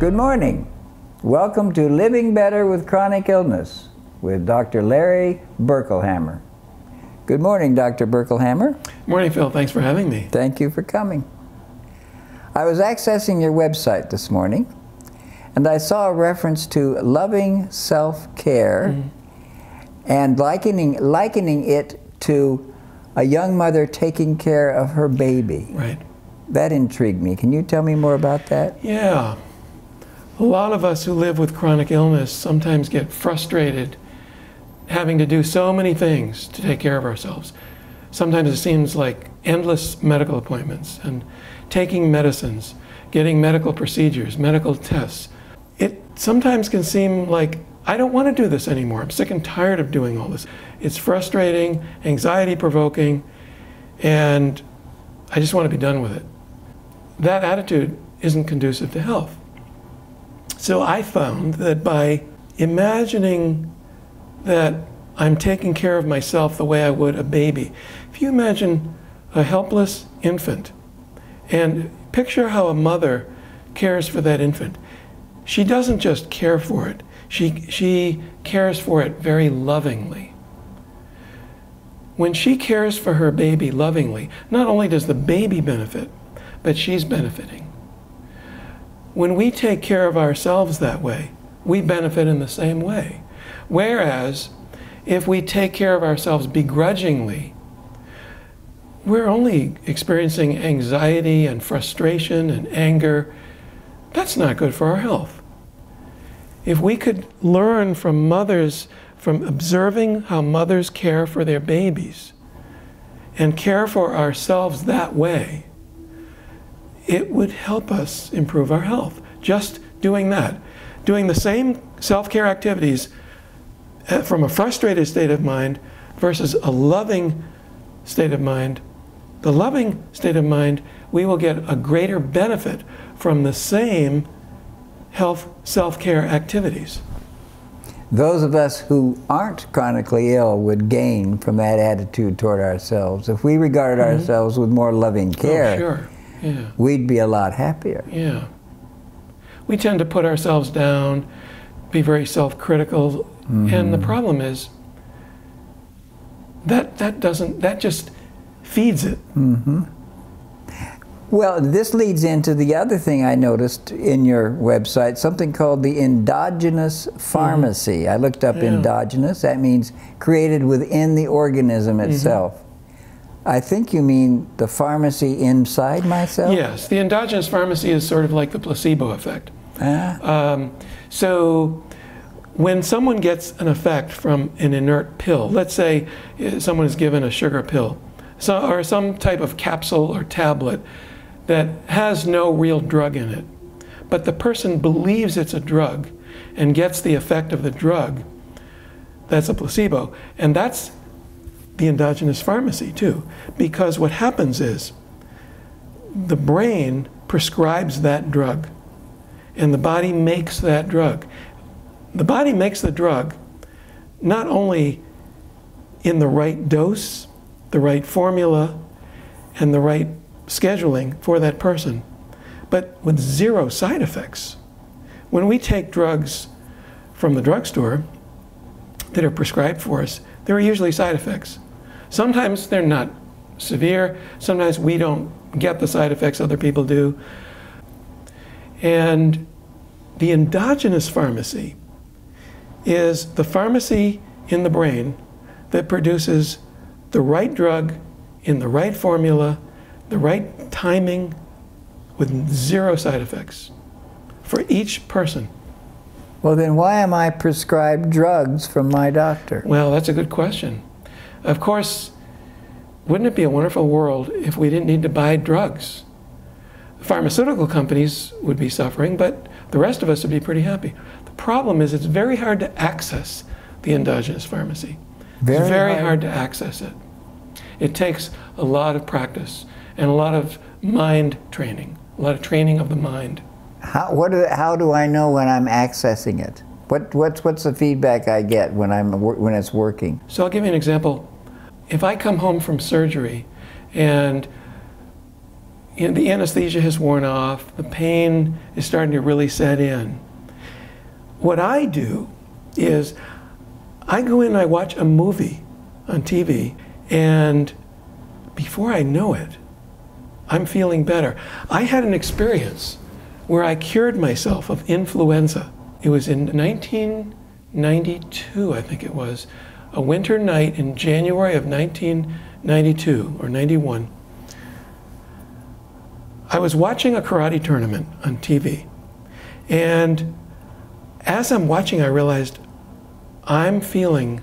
Good morning. Welcome to Living Better with Chronic Illness with Dr. Larry Berkelhammer. Good morning, Dr. Berkelhammer. Morning, Phil. Thanks for having me. Thank you for coming. I was accessing your website this morning, and I saw a reference to loving self-care and likening it to a young mother taking care of her baby. Right. That intrigued me. Can you tell me more about that? Yeah. A lot of us who live with chronic illness sometimes get frustrated having to do so many things to take care of ourselves. Sometimes it seems like endless medical appointments and taking medicines, getting medical procedures, medical tests. It sometimes can seem like, I don't want to do this anymore. I'm sick and tired of doing all this. It's frustrating, anxiety-provoking, and I just want to be done with it. That attitude isn't conducive to health. So I found that by imagining that I'm taking care of myself the way I would a baby. If you imagine a helpless infant and picture how a mother cares for that infant, she doesn't just care for it, she cares for it very lovingly. When she cares for her baby lovingly, not only does the baby benefit, but she's benefiting. When we take care of ourselves that way, we benefit in the same way. Whereas, if we take care of ourselves begrudgingly, we're only experiencing anxiety and frustration and anger. That's not good for our health. If we could learn from mothers, from observing how mothers care for their babies, and care for ourselves that way, it would help us improve our health. Just doing that. Doing the same self-care activities from a frustrated state of mind versus a loving state of mind. The loving state of mind, we will get a greater benefit from the same health self-care activities. Those of us who aren't chronically ill would gain from that attitude toward ourselves. If we regarded ourselves with more loving care, oh, sure. Yeah. We'd be a lot happier. Yeah. We tend to put ourselves down, be very self-critical, and the problem is that just feeds it. Well, this leads into the other thing I noticed in your website, something called the endogenous pharmacy. I looked up endogenous. That means created within the organism itself. I think you mean the pharmacy inside myself? Yes, the endogenous pharmacy is sort of like the placebo effect. So when someone gets an effect from an inert pill, let's say someone is given a sugar pill, or some type of capsule or tablet that has no real drug in it, but the person believes it's a drug and gets the effect of the drug, that's a placebo. And that's the endogenous pharmacy too, because what happens is the brain prescribes that drug and the body makes that drug. The body makes the drug not only in the right dose, the right formula, and the right scheduling for that person, but with zero side effects. When we take drugs from the drugstore that are prescribed for us, there are usually side effects. Sometimes they're not severe, sometimes we don't get the side effects other people do. And the endogenous pharmacy is the pharmacy in the brain that produces the right drug in the right formula, the right timing, with zero side effects for each person. Well, then why am I prescribed drugs from my doctor? Well, that's a good question. Of course, wouldn't it be a wonderful world if we didn't need to buy drugs? Pharmaceutical companies would be suffering, but the rest of us would be pretty happy. The problem is it's very hard to access the endogenous pharmacy. It's very hard to access it. It takes a lot of practice and a lot of mind training, a lot of training of the mind. How do I know when I'm accessing it? What's the feedback I get when it's working? So I'll give you an example. If I come home from surgery and the anesthesia has worn off, the pain is starting to really set in. What I do is I go in and I watch a movie on TV, and before I know it, I'm feeling better. I had an experience where I cured myself of influenza. It was in 1992, I think it was, a winter night in January of 1992 or 91. I was watching a karate tournament on TV, and as I'm watching, I realized I'm feeling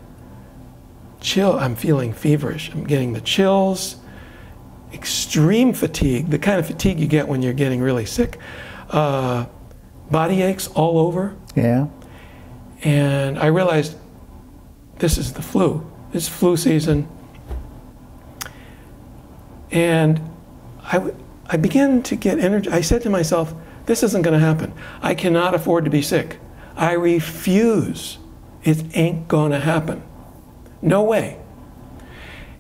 chill, I'm feeling feverish, I'm getting the chills, extreme fatigue, the kind of fatigue you get when you're getting really sick, body aches all over. Yeah. And I realized this is the flu. It's flu season. And I began to get energy. I said to myself, this isn't going to happen. I cannot afford to be sick. I refuse. It ain't going to happen. No way.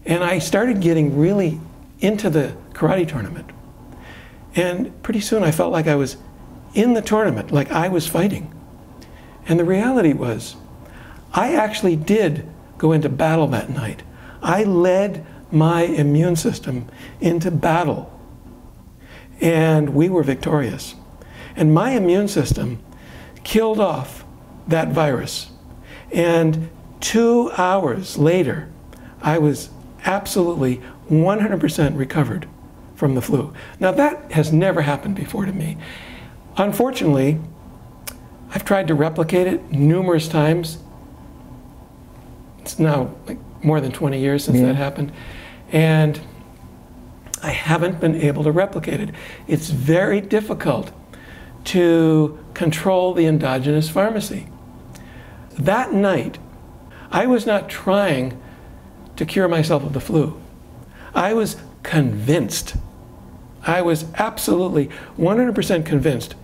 And I started getting really into the karate tournament. And pretty soon I felt like I was in the tournament, like I was fighting. And the reality was, I actually did go into battle that night. I led my immune system into battle. And we were victorious. And my immune system killed off that virus. And 2 hours later, I was absolutely 100% recovered from the flu. Now that has never happened before to me. Unfortunately, I've tried to replicate it numerous times. It's now like more than 20 years since that happened. And I haven't been able to replicate it. It's very difficult to control the endogenous pharmacy. That night, I was not trying to cure myself of the flu. I was convinced. I was absolutely 100% convinced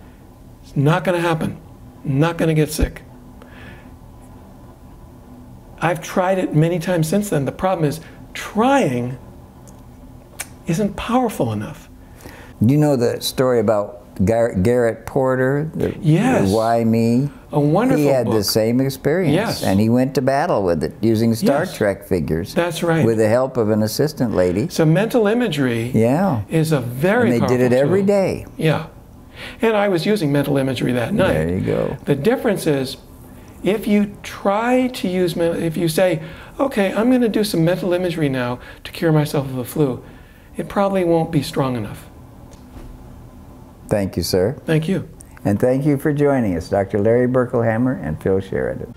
it's not going to happen. I'm not going to get sick. I've tried it many times since then. The problem is trying isn't powerful enough. Do you know the story about Garrett Porter? Yes. The Why Me? A wonderful He had book. the same experience. Yes. And he went to battle with it using Star Yes. Trek figures. That's right. With the help of an assistant lady. So mental imagery is a very And they powerful did it every tool. day. Yeah. And I was using mental imagery that night. There you go. The difference is, if you try to use, if you say, okay, I'm going to do some mental imagery now to cure myself of the flu, it probably won't be strong enough. Thank you, sir. Thank you. And thank you for joining us, Dr. Larry Berkelhammer and Phil Sheridan.